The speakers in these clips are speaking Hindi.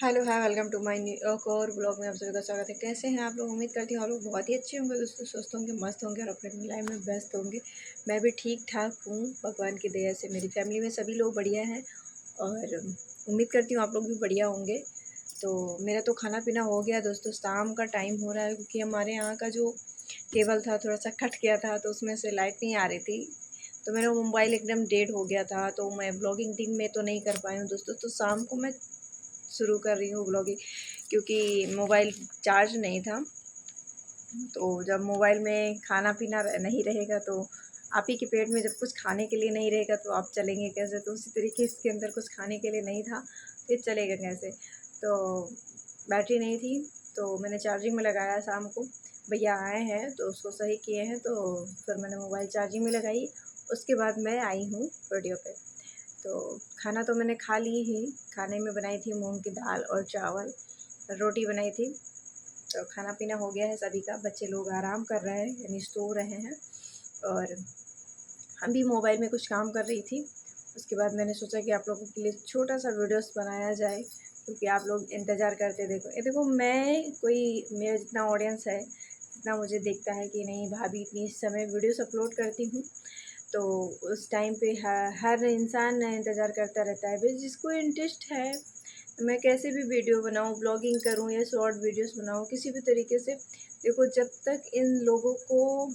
Hello hi welcome to my new एक और ब्लॉग में आप सभी का स्वागत है। कैसे हैं आप लोग? उम्मीद करती हूँ आप लोग बहुत ही अच्छे होंगे दोस्तों, स्वस्थ होंगे, मस्त होंगे और अपने अपनी लाइफ में व्यस्त होंगे। मैं भी ठीक ठाक हूँ, भगवान की दया से मेरी फैमिली में सभी लोग बढ़िया हैं और उम्मीद करती हूँ आप लोग भी बढ़िया होंगे। तो मेरा तो खाना पीना हो गया दोस्तों, शाम का टाइम हो रहा है क्योंकि हमारे यहाँ का जो केबल था थोड़ा सा कट गया था तो उसमें से लाइट नहीं आ रही थी। तो मेरा मोबाइल एकदम डेड हो गया था तो मैं ब्लॉगिंग दिन में तो नहीं कर पाई हूँ दोस्तों। तो शाम को मैं शुरू कर रही हूँ ब्लॉगिंग क्योंकि मोबाइल चार्ज नहीं था। तो जब मोबाइल में खाना पीना नहीं रहेगा तो आप ही के पेट में जब कुछ खाने के लिए नहीं रहेगा तो आप चलेंगे कैसे? तो उसी तरीके इसके अंदर कुछ खाने के लिए नहीं था, फिर चलेगा कैसे? तो बैटरी नहीं थी तो मैंने चार्जिंग में लगाया। शाम को भैया आए हैं तो उसको सही किए हैं तो फिर मैंने मोबाइल चार्जिंग में लगाई। उसके बाद मैं आई हूँ वीडियो पे। तो खाना तो मैंने खा ली ही। खाने में बनाई थी मूंग की दाल और चावल, रोटी बनाई थी। तो खाना पीना हो गया है सभी का, बच्चे लोग आराम कर रहे हैं यानी सो रहे हैं और हम भी मोबाइल में कुछ काम कर रही थी। उसके बाद मैंने सोचा कि आप लोगों के लिए छोटा सा वीडियोस बनाया जाए क्योंकि आप लोग इंतज़ार करते। देखो ये देखो, मैं कोई मेरा जितना ऑडियंस है, जितना मुझे देखता है कि नहीं भाभी इतनी इस समय वीडियोस अपलोड करती हूँ, तो उस टाइम पे हर इंसान इंतज़ार करता रहता है। भाई जिसको इंटरेस्ट है मैं कैसे भी वीडियो बनाऊँ, ब्लॉगिंग करूँ या शॉर्ट वीडियोस बनाऊँ, किसी भी तरीके से। देखो जब तक इन लोगों को,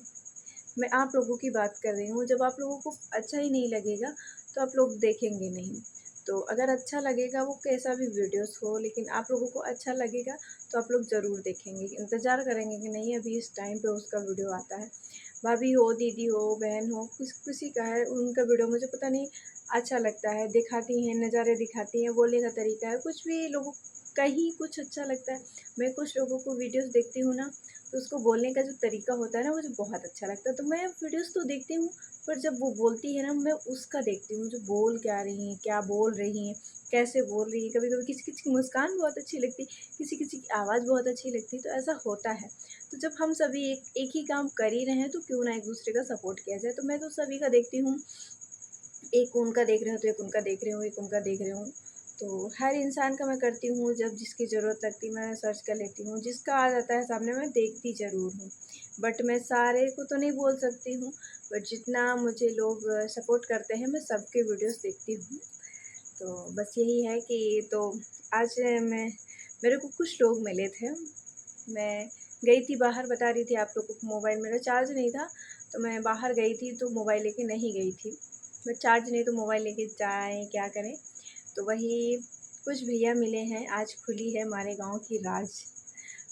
मैं आप लोगों की बात कर रही हूँ, जब आप लोगों को अच्छा ही नहीं लगेगा तो आप लोग देखेंगे नहीं। तो अगर अच्छा लगेगा वो कैसा भी वीडियोस हो, लेकिन आप लोगों को अच्छा लगेगा तो आप लोग ज़रूर देखेंगे, इंतज़ार करेंगे कि नहीं अभी इस टाइम पे उसका वीडियो आता है। भाभी हो, दीदी हो, बहन हो, किसी का है उनका वीडियो मुझे पता नहीं अच्छा लगता है, दिखाती हैं नज़ारे, दिखाती हैं, बोलने का तरीका है, कुछ भी लोगों का ही कुछ अच्छा लगता है। मैं कुछ लोगों को वीडियोस देखती हूँ ना, तो उसको बोलने का जो तरीका होता है ना मुझे बहुत अच्छा लगता है। तो मैं वीडियोस तो देखती हूँ, पर जब वो बोलती है ना मैं उसका देखती हूँ, जो बोल क्या रही हैं, क्या बोल रही हैं, कैसे बोल रही हैं। कभी-कभी किसी-किसी की मुस्कान बहुत अच्छी लगती, किसी-किसी की आवाज़ बहुत अच्छी लगती, तो ऐसा होता है। तो जब हम सभी एक एक ही काम कर ही रहे हैं तो क्यों ना एक-दूसरे का सपोर्ट किया जाए। तो मैं तो सभी का देखती हूँ, एक उनका देख रहे हो तो एक उनका देख रही हूँ, एक उनका देख रही हूँ। तो हर इंसान का मैं करती हूँ, जब जिसकी ज़रूरत लगती मैं सर्च कर लेती हूँ, जिसका आ जाता है सामने मैं देखती ज़रूर हूँ। बट मैं सारे को तो नहीं बोल सकती हूँ, बट जितना मुझे लोग सपोर्ट करते हैं मैं सबके वीडियोस देखती हूँ। तो बस यही है कि तो आज मैं मेरे को कुछ लोग मिले थे। मैं गई थी बाहर, बता रही थी आप लोगों को, मोबाइल मेरा चार्ज नहीं था तो मैं बाहर गई थी तो मोबाइल लेके नहीं गई थी। मैं चार्ज नहीं तो मोबाइल लेके जाएँ क्या करें? तो वही कुछ भैया मिले हैं। आज खुली है हमारे गाँव की राज।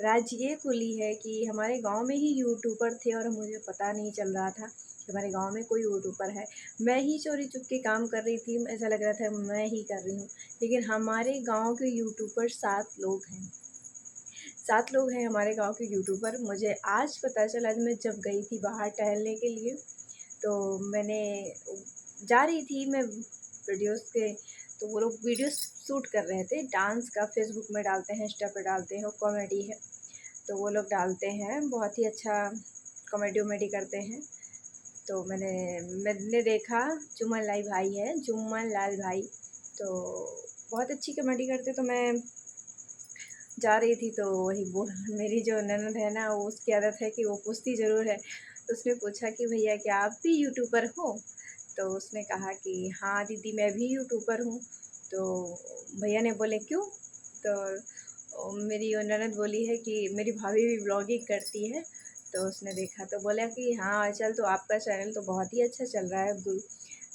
राज ये खुली है कि हमारे गाँव में ही यूट्यूबर थे और मुझे पता नहीं चल रहा था कि हमारे गाँव में कोई यूट्यूबर है। मैं ही चोरी चुपके काम कर रही थी, ऐसा लग रहा था मैं ही कर रही हूँ। लेकिन हमारे गाँव के यूट्यूबर 7 लोग हैं। 7 लोग हैं हमारे गाँव के यूट्यूबर। मुझे आज पता चला, मैं जब गई थी बाहर टहलने के लिए, तो मैंने जा रही थी मैं वीडियोस के, तो वो लोग वीडियोस शूट कर रहे थे डांस का, फेसबुक में डालते हैं, इंस्टा पे डालते हैं, कॉमेडी है तो वो लोग डालते हैं, बहुत ही अच्छा कॉमेडी वॉमेडी करते हैं। तो मैंने देखा, जुम्मन लाल भाई है, जुम्मन लाल भाई, तो बहुत अच्छी कॉमेडी करते। तो मैं जा रही थी तो वही बोल, मेरी जो ननद है ना वो, उसकी आदत है कि वो पूछती ज़रूर है। तो उसने पूछा कि भैया क्या आप भी यूट्यूबर हो? तो उसने कहा कि हाँ दीदी मैं भी यूट्यूबर हूँ। तो भैया ने बोले क्यों? तो मेरी वो ननद बोली है कि मेरी भाभी भी ब्लॉगिंग करती है। तो उसने देखा तो बोला कि हाँ आंचल, तो आपका चैनल तो बहुत ही अच्छा चल रहा है,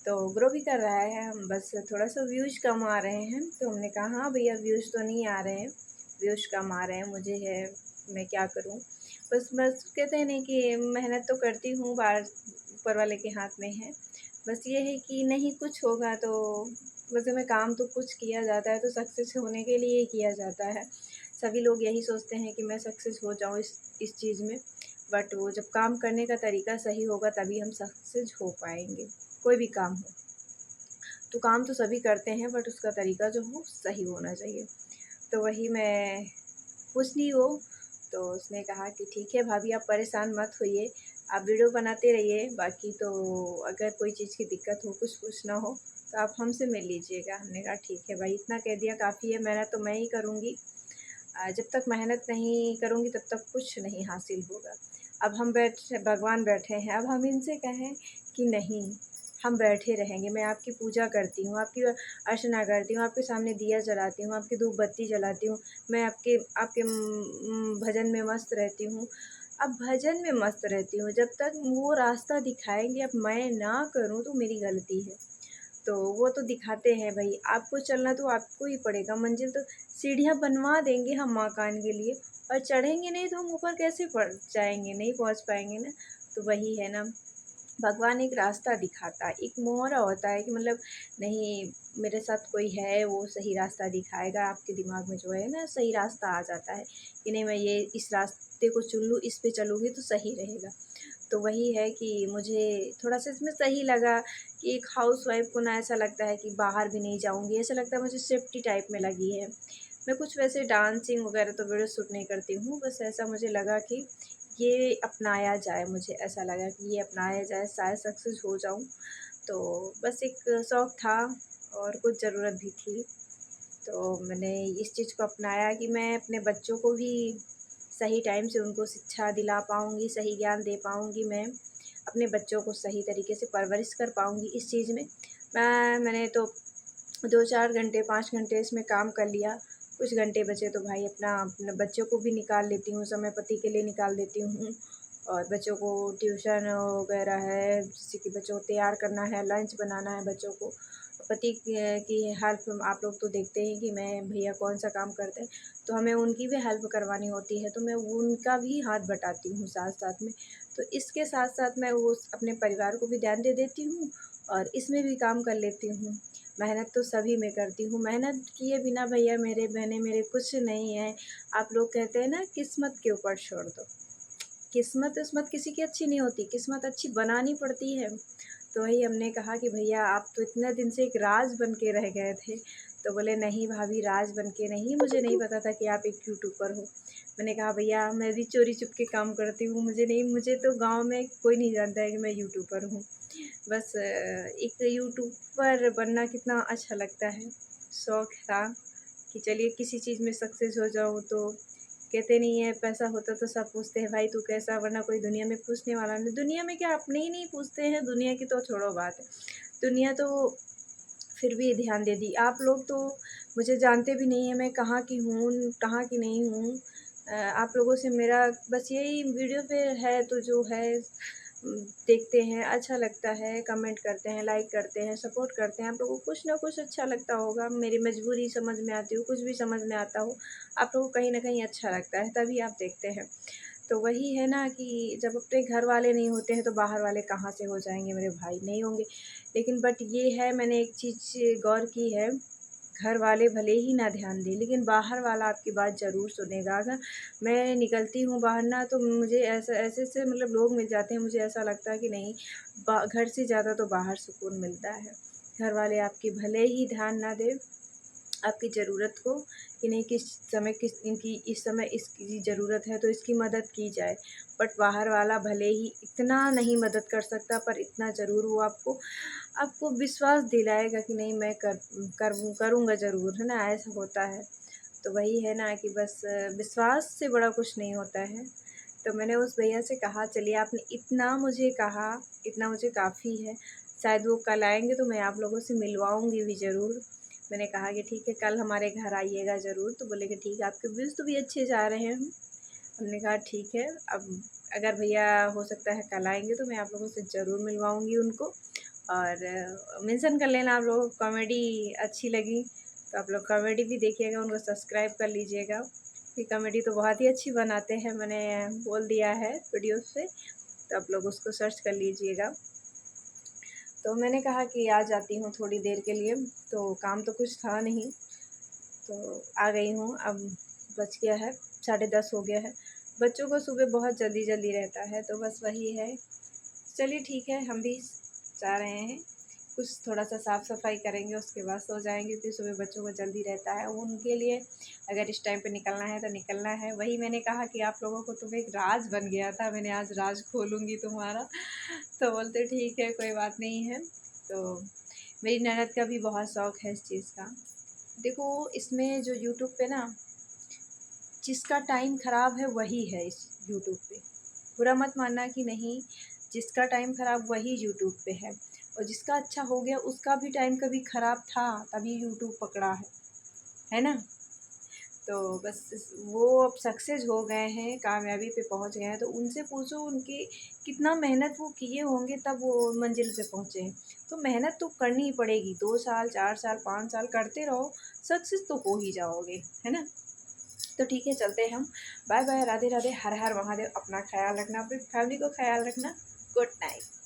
तो ग्रो भी कर रहा है, हम बस थोड़ा सा व्यूज़ कम आ रहे हैं। तो हमने कहा हाँ भैया व्यूज़ तो नहीं आ रहे हैं, व्यूज़ कम आ रहे हैं, मुझे है मैं क्या करूँ? बस बस कहते हैं नहीं कि मेहनत तो करती हूँ, बाहर ऊपर वाले के हाथ में है। बस ये है कि नहीं कुछ होगा तो, वैसे में काम तो कुछ किया जाता है तो सक्सेस होने के लिए ही किया जाता है। सभी लोग यही सोचते हैं कि मैं सक्सेस हो जाऊँ इस चीज़ में, बट वो जब काम करने का तरीका सही होगा तभी हम सक्सेस हो पाएँगे। कोई भी काम हो, तो काम तो सभी करते हैं बट उसका तरीका जो हो सही होना चाहिए। तो वही मैं पूछ ली वो। तो उसने कहा कि ठीक है भाभी आप परेशान मत होइए, आप वीडियो बनाते रहिए, बाकी तो अगर कोई चीज़ की दिक्कत हो, कुछ पूछना हो तो आप हमसे मिल लीजिएगा। हमने कहा ठीक है भाई, इतना कह दिया काफ़ी है, मेहनत तो मैं ही करूँगी। जब तक मेहनत नहीं करूँगी तब तक कुछ नहीं हासिल होगा। अब हम भगवान बैठे हैं, अब हम इनसे कहें कि नहीं, हम बैठे रहेंगे, मैं आपकी पूजा करती हूँ, आपकी अर्चना करती हूँ, आपके सामने दिया जलाती हूँ, आपकी धूप बत्ती जलाती हूँ, मैं आपके आपके भजन में मस्त रहती हूँ। अब भजन में मस्त रहती हूँ, जब तक वो रास्ता दिखाएँगे, अब मैं ना करूँ तो मेरी गलती है। तो वो तो दिखाते हैं भई, आपको चलना तो आपको ही पड़ेगा, मंज़िल तो सीढ़ियाँ बनवा देंगे हम मकान के लिए, और चढ़ेंगे नहीं तो हम ऊपर कैसे पड़ जाएँगे, नहीं पहुँच पाएँगे ना। तो वही है ना, भगवान एक रास्ता दिखाता है, एक मोहरा होता है कि मतलब नहीं, मेरे साथ कोई है, वो सही रास्ता दिखाएगा। आपके दिमाग में जो है ना सही रास्ता आ जाता है कि नहीं, मैं ये इस रास्ते को चुन लूँ, इस पे चलूँगी तो सही रहेगा। तो वही है कि मुझे थोड़ा-सा इसमें सही लगा कि एक हाउसवाइफ़ को ना ऐसा लगता है कि बाहर भी नहीं जाऊँगी, ऐसा लगता है मुझे सेफ्टी टाइप में लगी है। मैं कुछ वैसे डांसिंग वगैरह तो वीडियो शूट नहीं करती हूँ, बस ऐसा मुझे लगा कि ये अपनाया जाए, मुझे ऐसा लगा कि ये अपनाया जाए, शायद सक्सेस हो जाऊँ। तो बस एक शौक़ था और कुछ ज़रूरत भी थी। तो मैंने इस चीज़ को अपनाया कि मैं अपने बच्चों को भी सही टाइम से उनको शिक्षा दिला पाऊँगी, सही ज्ञान दे पाऊँगी मैं, अपने बच्चों को सही तरीके से परवरिश कर पाऊँगी इस चीज़ में। मैंने तो 2-4 घंटे, 5 घंटे इसमें काम कर लिया, कुछ घंटे बचे तो भाई अपने बच्चों को भी निकाल लेती हूँ, समय पति के लिए निकाल देती हूँ, और बच्चों को ट्यूशन वगैरह है, जैसे कि बच्चों को तैयार करना है, लंच बनाना है बच्चों को। पति की हेल्प आप लोग तो देखते हैं कि मैं भैया कौन-सा काम करते हैं, तो हमें उनकी भी हेल्प करवानी होती है, तो मैं उनका भी हाथ बटाती हूँ साथ-साथ में। तो इसके साथ-साथ मैं वो अपने परिवार को भी ध्यान दे देती हूँ और इसमें भी काम कर लेती हूँ। मेहनत तो सभी में करती हूँ, मेहनत किए बिना भैया मेरे, बहनें मेरे कुछ नहीं है। आप लोग कहते हैं ना, किस्मत के ऊपर छोड़ दो। किस्मत किसी की अच्छी नहीं होती, किस्मत अच्छी बनानी पड़ती है। तो वही हमने कहा कि भैया आप तो इतने दिन से एक राज बन के रह गए थे। तो बोले नहीं भाभी, राज बन के नहीं, मुझे नहीं पता था कि आप एक यूट्यूबर हो। मैंने कहा भैया मैं भी चोरी चुप के काम करती हूँ, मुझे तो गाँव में कोई नहीं जानता है कि मैं यूट्यूबर हूँ। बस एक यूट्यूबर बनना कितना अच्छा लगता है, शौक था कि चलिए किसी चीज़ में सक्सेस हो जाऊँ। तो कहते नहीं है, पैसा होता तो सब पूछते हैं भाई तू कैसा, वरना कोई दुनिया में पूछने वाला नहीं। दुनिया में क्या अपने ही नहीं पूछते हैं, दुनिया की तो छोड़ो बात। दुनिया तो फिर भी ध्यान दे दी। आप लोग तो मुझे जानते भी नहीं हैं, मैं कहाँ की हूँ, कहाँ की नहीं हूँ। आप लोगों से मेरा बस यही वीडियो पे है तो जो है देखते हैं, अच्छा लगता है, कमेंट करते हैं, लाइक करते हैं, सपोर्ट करते हैं। आप लोगों को कुछ ना कुछ अच्छा लगता होगा, मेरी मजबूरी समझ में आती हो, कुछ भी समझ में आता हो, आप लोगों को कहीं न कहीं अच्छा लगता है, तभी आप देखते हैं। तो वही है ना कि जब अपने घर वाले नहीं होते हैं तो बाहर वाले कहाँ से हो जाएँगे, मेरे भाई नहीं होंगे। लेकिन बट ये है, मैंने एक चीज़ गौर की है, घर वाले भले ही ना ध्यान दें, लेकिन बाहर वाला आपकी बात ज़रूर सुनेगा। अगर मैं निकलती हूँ बाहर ना, तो मुझे ऐसे मतलब लोग मिल जाते हैं, मुझे ऐसा लगता है कि नहीं, घर से ज़्यादा तो बाहर सुकून मिलता है। घर वाले आपकी भले ही ध्यान ना दें आपकी ज़रूरत को, कि नहीं इस समय इसकी ज़रूरत है तो इसकी मदद की जाए। बट बाहर वाला भले ही इतना नहीं मदद कर सकता, पर इतना ज़रूर वो आपको आपको विश्वास दिलाएगा कि नहीं, मैं करूँगा ज़रूर, है ना? ऐसा होता है। तो वही है ना कि बस विश्वास से बड़ा कुछ नहीं होता है। तो मैंने उस भैया से कहा चलिए आपने इतना मुझे कहा, इतना मुझे काफ़ी है। शायद वो कल आएँगे तो मैं आप लोगों से मिलवाऊँगी भी ज़रूर। मैंने कहा कि ठीक है, कल हमारे घर आइएगा ज़रूर। तो बोले कि ठीक है, आपके व्यूज़ तो भी अच्छे जा रहे हैं। हमने कहा ठीक है, अब अगर भैया हो सकता है कल आएँगे तो मैं आप लोगों से ज़रूर मिलवाऊँगी उनको। और मेंशन कर लेना आप लोगों को कॉमेडी अच्छी लगी तो आप लोग कॉमेडी भी देखिएगा, उनको सब्सक्राइब कर लीजिएगा। ये कॉमेडी तो बहुत ही अच्छी बनाते हैं, मैंने बोल दिया है वीडियोज़ पे, तो आप लोग उसको सर्च कर लीजिएगा। तो मैंने कहा कि आ जाती हूँ थोड़ी देर के लिए, तो काम तो कुछ था नहीं, तो आ गई हूँ। अब बज गया है 10:30 हो गया है। बच्चों को सुबह बहुत जल्दी-जल्दी रहता है, तो बस वही है। चलिए ठीक है, हम भी जा रहे हैं। कुछ थोड़ा-सा साफ-सफाई करेंगे, उसके बाद सो जाएँगे, फिर सुबह बच्चों को जल्दी रहता है। उनके लिए अगर इस टाइम पे निकलना है, तो निकलना है। वही मैंने कहा कि आप लोगों को तो एक राज बन गया था, मैंने आज राज खोलूँगी तुम्हारा। तो बोलते ठीक है, कोई बात नहीं है। तो मेरी ननद का भी बहुत शौक़ है इस चीज़ का। देखो इसमें जो यूट्यूब पे ना, जिसका टाइम ख़राब है वही है इस यूट्यूब पे। बुरा मत मानना कि नहीं, जिसका टाइम ख़राब वही यूट्यूब पे है, और जिसका अच्छा हो गया उसका भी टाइम कभी ख़राब था तभी यूट्यूब पकड़ा है ना? तो बस वो अब सक्सेस हो गए हैं, कामयाबी पे पहुंच गए हैं, तो उनसे पूछो उनकी कितना मेहनत वो किए होंगे तब वो मंजिल पे पहुंचे हैं। तो मेहनत तो करनी ही पड़ेगी, 2 साल 4 साल 5 साल करते रहो, सक्सेस तो हो ही जाओगे, है ना? तो ठीक है, चलते हैं हम। बाय बाय, राधे राधे, हर हर महादेव। अपना ख्याल रखना, अपनी फैमिली को ख्याल रखना। Good night.